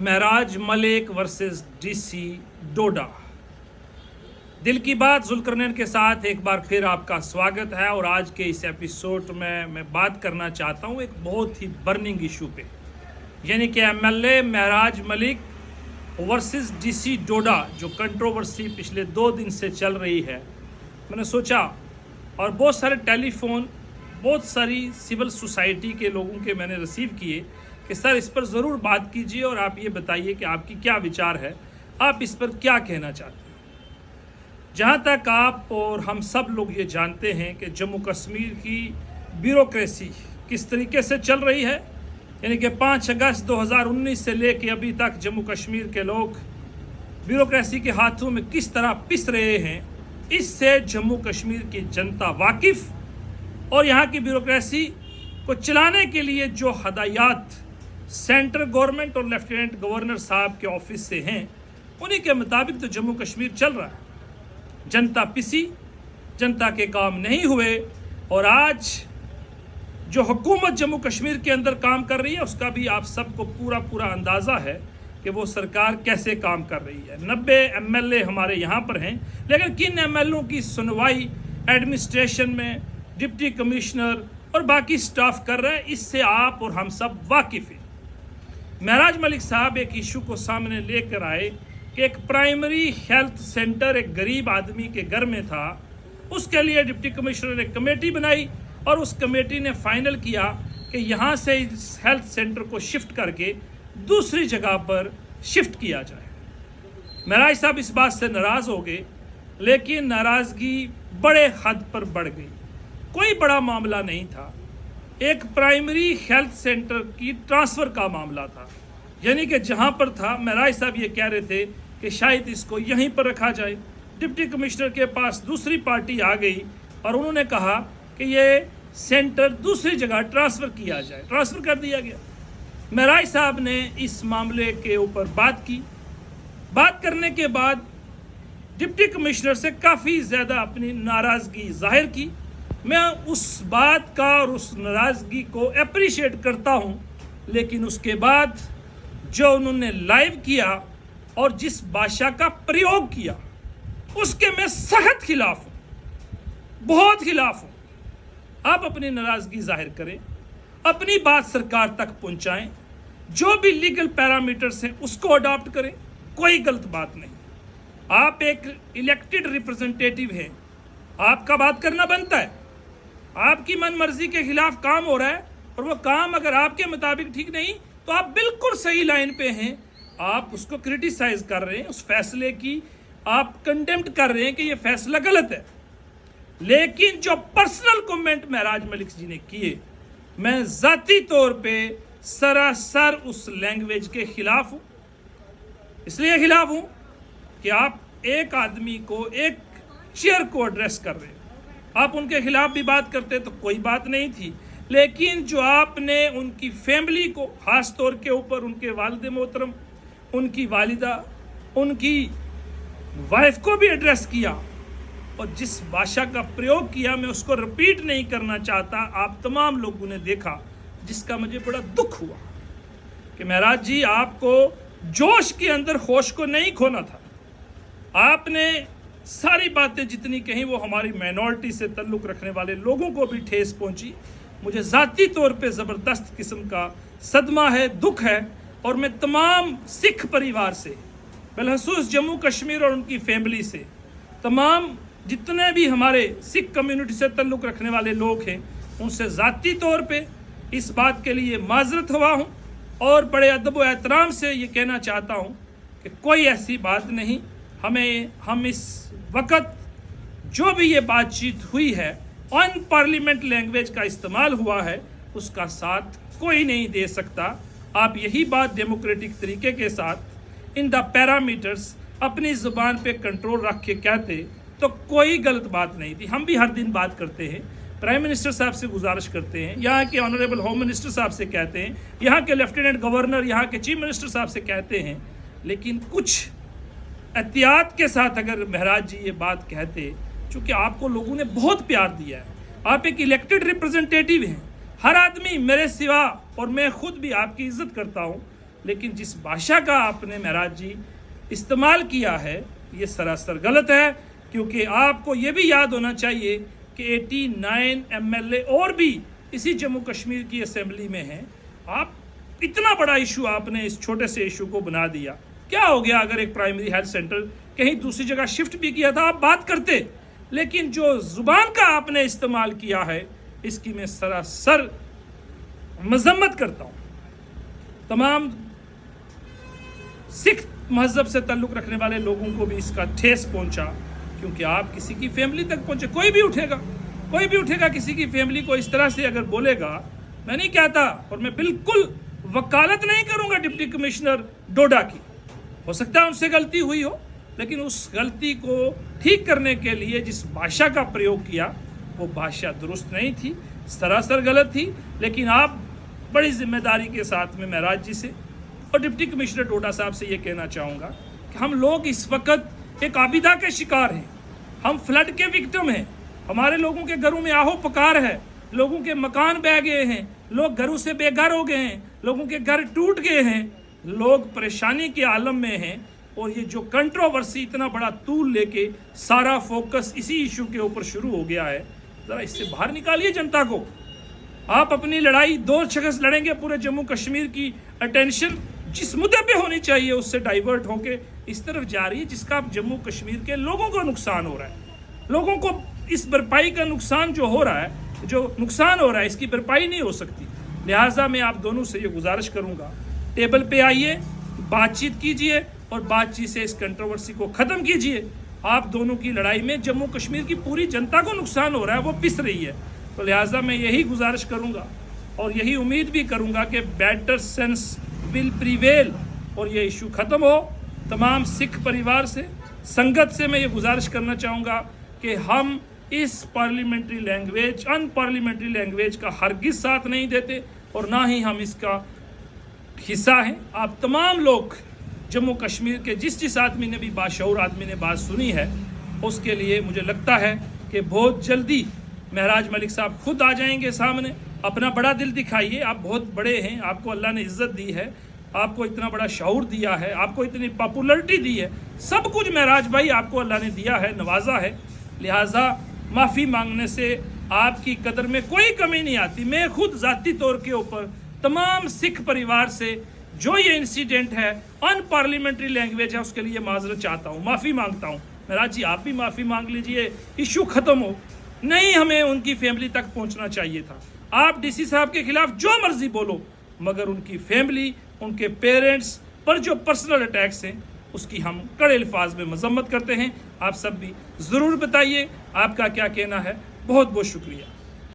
महराज Malik versus DC डोडा। दिल की बात जुल्करनैन के साथ एक बार फिर आपका स्वागत है। और आज के इस एपिसोड में मैं बात करना चाहता हूं एक बहुत ही बर्निंग इशू पे, यानी कि एमएलए महराज मलिक वर्सेस डीसी डोडा, जो कंट्रोवर्सी पिछले 2 दिन से चल रही है। मैंने सोचा और बहुत सारे टेलीफोन, बहुत सारी सिविल सोसाइटी के लोगों के मैंने रिसीव किए कि सर इस पर ज़रूर बात कीजिए और आप ये बताइए कि आपकी क्या विचार है, आप इस पर क्या कहना चाहते हैं। जहाँ तक आप और हम सब लोग ये जानते हैं कि जम्मू कश्मीर की ब्यूरोक्रेसी किस तरीके से चल रही है, यानी कि 5 अगस्त 2019 से लेके अभी तक जम्मू कश्मीर के लोग ब्यूरोक्रेसी के हाथों में किस तरह पिस रहे हैं, इससे जम्मू कश्मीर की जनता वाकिफ़। और यहाँ की ब्यूरोक्रेसी को चलाने के लिए जो हदायत सेंट्रल गवर्नमेंट और लेफ्टिनेंट गवर्नर साहब के ऑफिस से हैं, उन्हीं के मुताबिक तो जम्मू कश्मीर चल रहा है। जनता पिसी, जनता के काम नहीं हुए। और आज जो हुकूमत जम्मू कश्मीर के अंदर काम कर रही है, उसका भी आप सबको पूरा अंदाज़ा है कि वो सरकार कैसे काम कर रही है। 90 एमएलए हमारे यहाँ पर हैं, लेकिन किन एमएलओ की सुनवाई एडमिनिस्ट्रेशन में डिप्टी कमिश्नर और बाकी स्टाफ कर रहे हैं, इससे आप और हम सब वाकिफ़ हैं। महराज मलिक साहब एक इशू को सामने लेकर आए कि एक प्राइमरी हेल्थ सेंटर एक गरीब आदमी के घर में था, उसके लिए डिप्टी कमिश्नर ने कमेटी बनाई और उस कमेटी ने फाइनल किया कि यहाँ से इस हेल्थ सेंटर को शिफ्ट करके दूसरी जगह पर शिफ्ट किया जाए। महराज साहब इस बात से नाराज़ हो गए, लेकिन नाराज़गी बड़े हद पर बढ़ गई। कोई बड़ा मामला नहीं था, एक प्राइमरी हेल्थ सेंटर की ट्रांसफ़र का मामला था। यानी कि जहां पर था, महराज साहब ये कह रहे थे कि शायद इसको यहीं पर रखा जाए। डिप्टी कमिश्नर के पास दूसरी पार्टी आ गई और उन्होंने कहा कि ये सेंटर दूसरी जगह ट्रांसफ़र किया जाए, ट्रांसफ़र कर दिया गया। महराज साहब ने इस मामले के ऊपर बात की। बात करने के बाद डिप्टी कमिश्नर से काफ़ी ज़्यादा अपनी नाराज़गी जाहिर की। मैं उस बात का और उस नाराज़गी को अप्रिशिएट करता हूं, लेकिन उसके बाद जो उन्होंने लाइव किया और जिस भाषा का प्रयोग किया, उसके मैं सख्त खिलाफ हूं, बहुत खिलाफ हूं। आप अपनी नाराज़गी जाहिर करें, अपनी बात सरकार तक पहुंचाएं, जो भी लीगल पैरामीटर्स हैं उसको अडॉप्ट करें, कोई गलत बात नहीं। आप एक इलेक्टेड रिप्रेजेंटेटिव हैं, आपका बात करना बनता है। आपकी मन मर्जी के खिलाफ काम हो रहा है और वो काम अगर आपके मुताबिक ठीक नहीं, तो आप बिल्कुल सही लाइन पे हैं। आप उसको क्रिटिसाइज कर रहे हैं, उस फैसले की आप कंडेम्ड कर रहे हैं कि ये फैसला गलत है। लेकिन जो पर्सनल कमेंट महराज मलिक जी ने किए, मैं जाती तौर पे सरासर उस लैंग्वेज के खिलाफ हूँ। इसलिए खिलाफ हूँ कि आप एक आदमी को, एक चेयर को एड्रेस कर रहे हैं। आप उनके खिलाफ भी बात करते तो कोई बात नहीं थी, लेकिन जो आपने उनकी फैमिली को, खास तौर के ऊपर उनके वालिद मोहतरम, उनकी वालिदा, उनकी वाइफ को भी एड्रेस किया और जिस भाषा का प्रयोग किया, मैं उसको रिपीट नहीं करना चाहता। आप तमाम लोगों ने देखा, जिसका मुझे बड़ा दुख हुआ कि महराज जी, आपको जोश के अंदर होश को नहीं खोना था। आपने सारी बातें जितनी कहीं वो हमारी माइनॉरिटी से ताल्लुक़ रखने वाले लोगों को भी ठेस पहुंची। मुझे ज़ाती तौर पे ज़बरदस्त किस्म का सदमा है, दुख है। और मैं तमाम सिख परिवार से, बिलखसूस जम्मू कश्मीर और उनकी फैमिली से, तमाम जितने भी हमारे सिख कम्युनिटी से ताल्लुक़ रखने वाले लोग हैं, उनसे ज़ाती तौर पे इस बात के लिए माजरत हुआ हूँ और बड़े अदब व एहतराम से ये कहना चाहता हूँ कि कोई ऐसी बात नहीं। हम इस वक़्त जो भी ये बातचीत हुई है, ऑन पार्लियामेंट लैंग्वेज का इस्तेमाल हुआ है, उसका साथ कोई नहीं दे सकता। आप यही बात डेमोक्रेटिक तरीके के साथ इन द पैरामीटर्स अपनी ज़ुबान पे कंट्रोल रख के कहते तो कोई गलत बात नहीं थी। हम भी हर दिन बात करते हैं, प्राइम मिनिस्टर साहब से गुजारिश करते हैं, यहाँ के ऑनरेबल होम मिनिस्टर साहब से कहते हैं, यहाँ के लेफ्टिनेंट गवर्नर, यहाँ के चीफ मिनिस्टर साहब से कहते हैं, लेकिन कुछ एहतियात के साथ अगर महराज जी ये बात कहते, चूँकि आपको लोगों ने बहुत प्यार दिया है, आप एक इलेक्टेड रिप्रेजेंटेटिव हैं, हर आदमी मेरे सिवा और मैं खुद भी आपकी इज्जत करता हूँ, लेकिन जिस भाषा का आपने महराज जी इस्तेमाल किया है ये सरासर गलत है, क्योंकि आपको ये भी याद होना चाहिए कि 89 MLA और भी इसी जम्मू कश्मीर की असेंबली में हैं। आप इतना बड़ा इशू आपने इस छोटे से इशू को बना दिया। क्या हो गया अगर एक प्राइमरी हेल्थ सेंटर कहीं दूसरी जगह शिफ्ट भी किया था, आप बात करते, लेकिन जो जुबान का आपने इस्तेमाल किया है इसकी मैं सरासर मजम्मत करता हूँ। तमाम सिख मजहब से ताल्लुक़ रखने वाले लोगों को भी इसका ठेस पहुंचा, क्योंकि आप किसी की फैमिली तक पहुंचे। कोई भी उठेगा किसी की फैमिली को इस तरह से अगर बोलेगा, मैं नहीं कहता और मैं बिल्कुल वकालत नहीं करूंगा डिप्टी कमिश्नर डोडा की, हो सकता है उनसे गलती हुई हो, लेकिन उस गलती को ठीक करने के लिए जिस भाषा का प्रयोग किया वो भाषा दुरुस्त नहीं थी, सरासर गलत थी। लेकिन आप बड़ी जिम्मेदारी के साथ में महराज जी से और डिप्टी कमिश्नर डोडा साहब से ये कहना चाहूँगा कि हम लोग इस वक्त एक आबिदा के शिकार हैं, हम फ्लड के विक्टिम हैं, हमारे लोगों के घरों में आहो पकार है, लोगों के मकान बह गए हैं, लोग घरों से बेघर हो गए हैं, लोगों के घर टूट गए हैं, लोग परेशानी के आलम में हैं। और ये जो कंट्रोवर्सी इतना बड़ा तूल लेके सारा फोकस इसी इशू के ऊपर शुरू हो गया है, ज़रा इससे बाहर निकालिए जनता को। आप अपनी लड़ाई दो शख्स लड़ेंगे, पूरे जम्मू कश्मीर की अटेंशन जिस मुद्दे पे होनी चाहिए उससे डाइवर्ट होके इस तरफ जा रही है जिसका जम्मू कश्मीर के लोगों को नुकसान हो रहा है। लोगों को इस भरपाई का नुकसान जो हो रहा है, इसकी भरपाई नहीं हो सकती। लिहाजा मैं आप दोनों से ये गुजारिश करूंगा, टेबल पे आइए, बातचीत कीजिए और बातचीत से इस कंट्रोवर्सी को ख़त्म कीजिए। आप दोनों की लड़ाई में जम्मू कश्मीर की पूरी जनता को नुकसान हो रहा है, वो पिस रही है। तो लिहाजा मैं यही गुजारिश करूंगा और यही उम्मीद भी करूंगा कि बेटर सेंस विल प्रिवेल और ये इशू ख़त्म हो। तमाम सिख परिवार से, संगत से मैं ये गुजारिश करना चाहूँगा कि हम इस पार्लियामेंट्री लैंग्वेज, अनपार्लियामेंट्री लैंग्वेज का हरगिज़ साथ नहीं देते और ना ही हम इसका हिस्सा हैं। आप तमाम लोग जम्मू कश्मीर के जिस आदमी ने भी बाशऊर आदमी ने बात सुनी है, उसके लिए मुझे लगता है कि बहुत जल्दी महराज मलिक साहब खुद आ जाएंगे सामने। अपना बड़ा दिल दिखाइए, आप बहुत बड़े हैं, आपको अल्लाह ने इज़्ज़त दी है, आपको इतना बड़ा शऊर दिया है, आपको इतनी पॉपुलरिटी दी है, सब कुछ महराज भाई आपको अल्लाह ने दिया है, नवाजा है। लिहाजा माफ़ी मांगने से आपकी कदर में कोई कमी नहीं आती। मैं खुद ज़ाती तौर के ऊपर तमाम सिख परिवार से जो ये इंसिडेंट है, अनपार्लियामेंट्री लैंग्वेज है, उसके लिए माजरत चाहता हूँ, माफ़ी मांगता हूँ। महराज जी आप भी माफ़ी मांग लीजिए, इशू ख़त्म हो। नहीं, हमें उनकी फैमिली तक पहुँचना चाहिए था। आप डीसी साहब के खिलाफ जो मर्जी बोलो, मगर उनकी फैमिली, उनके पेरेंट्स पर जो पर्सनल अटैक्स हैं उसकी हम कड़े अल्फाज में मजम्मत करते हैं। आप सब भी ज़रूर बताइए आपका क्या कहना है। बहुत बहुत शुक्रिया।